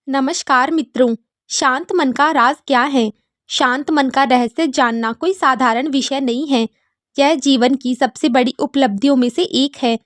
नमस्कार मित्रों, शांत मन का राज क्या है? शांत मन का रहस्य जानना कोई साधारण विषय नहीं है। यह जीवन की सबसे बड़ी उपलब्धियों में से एक है।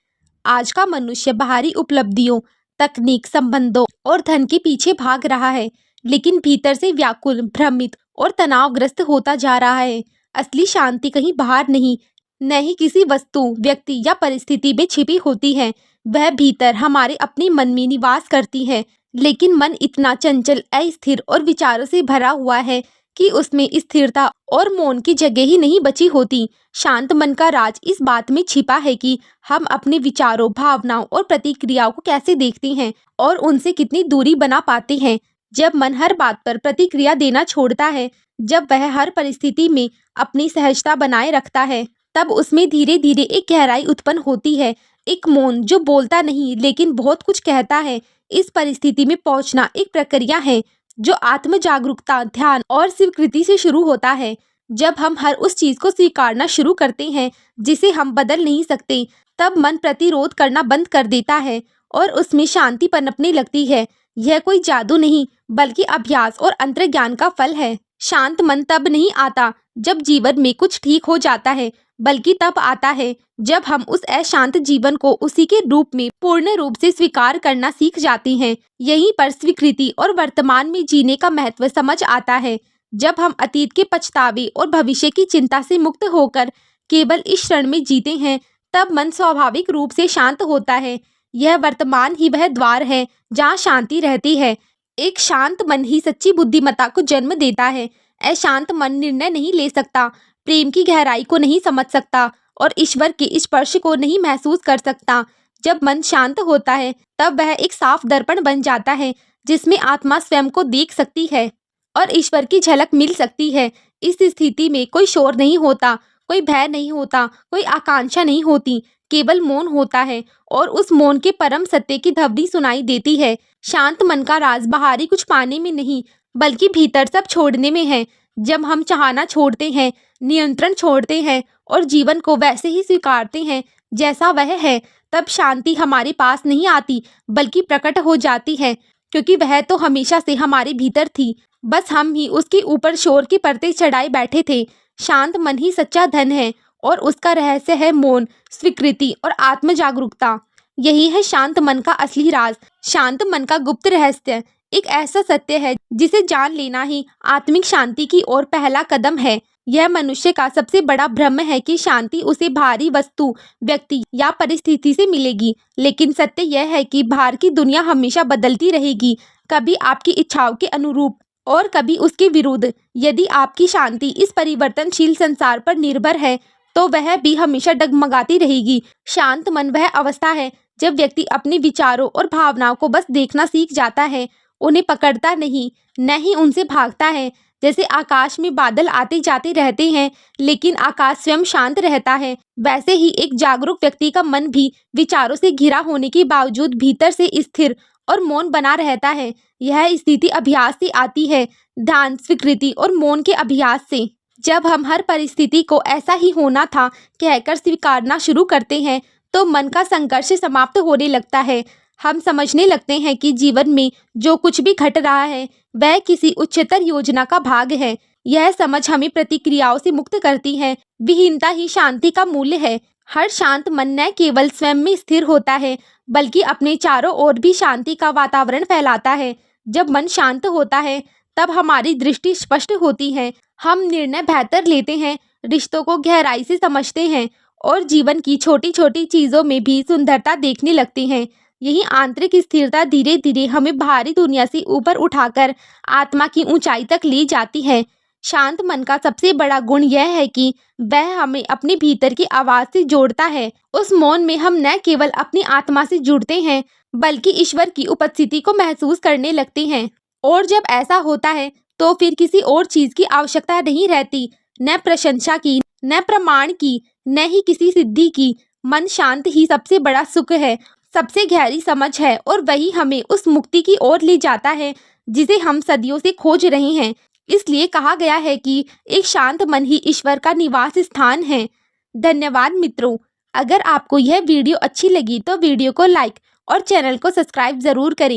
आज का मनुष्य बाहरी उपलब्धियों, तकनीक, संबंधों और धन के पीछे भाग रहा है, लेकिन भीतर से व्याकुल, भ्रमित और तनावग्रस्त होता जा रहा है। असली शांति कहीं बाहर नहीं, न ही किसी वस्तु, व्यक्ति या परिस्थिति में छिपी होती है। वह भीतर हमारे अपने मन में निवास करती है। लेकिन मन इतना चंचल, अस्थिर और विचारों से भरा हुआ है कि उसमें स्थिरता और मौन की जगह ही नहीं बची होती। शांत मन का राज इस बात में छिपा है कि हम अपने विचारों, भावनाओं और प्रतिक्रियाओं को कैसे देखते हैं और उनसे कितनी दूरी बना पाते हैं। जब मन हर बात पर प्रतिक्रिया देना छोड़ता है, जब वह हर परिस्थिति में अपनी सहजता बनाए रखता है, तब उसमें धीरे धीरे एक गहराई उत्पन्न होती है, एक मौन जो बोलता नहीं लेकिन बहुत कुछ कहता है। इस परिस्थिति में पहुंचना एक प्रक्रिया है जो आत्म जागरूकता, ध्यान और स्वीकृति से शुरू होता है। जब हम हर उस चीज को स्वीकारना शुरू करते हैं जिसे हम बदल नहीं सकते, तब मन प्रतिरोध करना बंद कर देता है और उसमें शांति पनपने लगती है। यह कोई जादू नहीं, बल्कि अभ्यास और अंतर्ज्ञान का फल है। शांत मन तब नहीं आता जब जीवन में कुछ ठीक हो जाता है, बल्कि तब आता है जब हम उस अशांत जीवन को उसी के रूप में पूर्ण रूप से स्वीकार करना सीख जाते हैं। यहीं पर स्वीकृति और वर्तमान में जीने का महत्व समझ आता है। जब हम अतीत के पछतावे और भविष्य की चिंता से मुक्त होकर केवल इस क्षण में जीते हैं, तब मन स्वाभाविक रूप से शांत होता है। यह वर्तमान ही वह द्वार है जहाँ शांति रहती है। एक शांत मन ही सच्ची बुद्धिमत्ता को जन्म देता है। अशांत मन निर्णय नहीं ले सकता, प्रेम की गहराई को नहीं समझ सकता और ईश्वर के स्पर्श को नहीं महसूस कर सकता। जब मन शांत होता है, तब वह एक साफ दर्पण बन जाता है जिसमें आत्मा स्वयं को देख सकती है और ईश्वर की झलक मिल सकती है। इस स्थिति में कोई शोर नहीं होता, कोई भय नहीं होता, कोई आकांक्षा नहीं होती, केवल मौन होता है और उस मौन के परम सत्य की ध्वनि सुनाई देती है। शांत मन का राज बाहरी कुछ पाने में नहीं, बल्कि भीतर सब छोड़ने में है। जब हम चाहना छोड़ते हैं, नियंत्रण छोड़ते हैं और जीवन को वैसे ही स्वीकारते हैं जैसा वह है, तब शांति हमारे पास नहीं आती, बल्कि प्रकट हो जाती है, क्योंकि वह तो हमेशा से हमारे भीतर थी। बस हम ही उसके ऊपर शोर की परतें चढ़ाए बैठे थे। शांत मन ही सच्चा धन है और उसका रहस्य है मौन, स्वीकृति और आत्म जागरूकता। यही है शांत मन का असली राज। शांत मन का गुप्त रहस्य एक ऐसा सत्य है जिसे जान लेना ही आत्मिक शांति की ओर पहला कदम है। यह मनुष्य का सबसे बड़ा भ्रम है कि शांति उसे बाहरी वस्तु, व्यक्ति या परिस्थिति से मिलेगी, लेकिन सत्य यह है कि बाहर की दुनिया हमेशा बदलती रहेगी, कभी आपकी इच्छाओं के अनुरूप और कभी उसके विरुद्ध। यदि आपकी शांति इस परिवर्तनशील संसार पर निर्भर है, तो वह भी हमेशा डगमगाती रहेगी। शांत मन वह अवस्था है जब व्यक्ति अपने विचारों और भावनाओं को बस देखना सीख जाता है, उन्हें पकड़ता नहीं, न ही उनसे भागता है। जैसे आकाश में बादल आते जाते रहते हैं, लेकिन आकाश स्वयं शांत रहता है, वैसे ही एक जागरूक व्यक्ति का मन भी विचारों से घिरा होने के बावजूद भीतर से स्थिर और मौन बना रहता है। यह स्थिति अभ्यास से आती है, ध्यान, स्वीकृति और मौन के अभ्यास से। जब हम हर परिस्थिति को ऐसा ही होना था कहकर स्वीकारना शुरू करते हैं, तो मन का संघर्ष समाप्त होने लगता है। हम समझने लगते हैं कि जीवन में जो कुछ भी घट रहा है वह किसी उच्चतर योजना का भाग है। यह समझ हमें प्रतिक्रियाओं से मुक्त करती है। विहीनता ही शांति का मूल्य है। हर शांत मन न केवल स्वयं में स्थिर होता है, बल्कि अपने चारों ओर भी शांति का वातावरण फैलाता है। जब मन शांत होता है, तब हमारी दृष्टि स्पष्ट होती है, हम निर्णय बेहतर लेते हैं, रिश्तों को गहराई से समझते हैं और जीवन की छोटी छोटी चीजों में भी सुंदरता देखने लगते हैं। यही आंतरिक स्थिरता धीरे धीरे हमें बाहरी दुनिया से ऊपर उठाकर आत्मा की ऊंचाई तक ले जाती है। शांत मन का सबसे बड़ा गुण यह है कि वह हमें अपने भीतर की आवाज से जोड़ता है। उस मौन में हम न केवल अपनी आत्मा से जुड़ते हैं, बल्कि ईश्वर की उपस्थिति को महसूस करने लगते हैं। और जब ऐसा होता है, तो फिर किसी और चीज की आवश्यकता नहीं रहती, न प्रशंसा की, न प्रमाण की, न ही किसी सिद्धि की। मन शांत ही सबसे बड़ा सुख है, सबसे गहरी समझ है और वही हमें उस मुक्ति की ओर ले जाता है जिसे हम सदियों से खोज रहे हैं। इसलिए कहा गया है कि एक शांत मन ही ईश्वर का निवास स्थान है। धन्यवाद मित्रों। अगर आपको यह वीडियो अच्छी लगी तो वीडियो को लाइक और चैनल को सब्सक्राइब जरूर करें।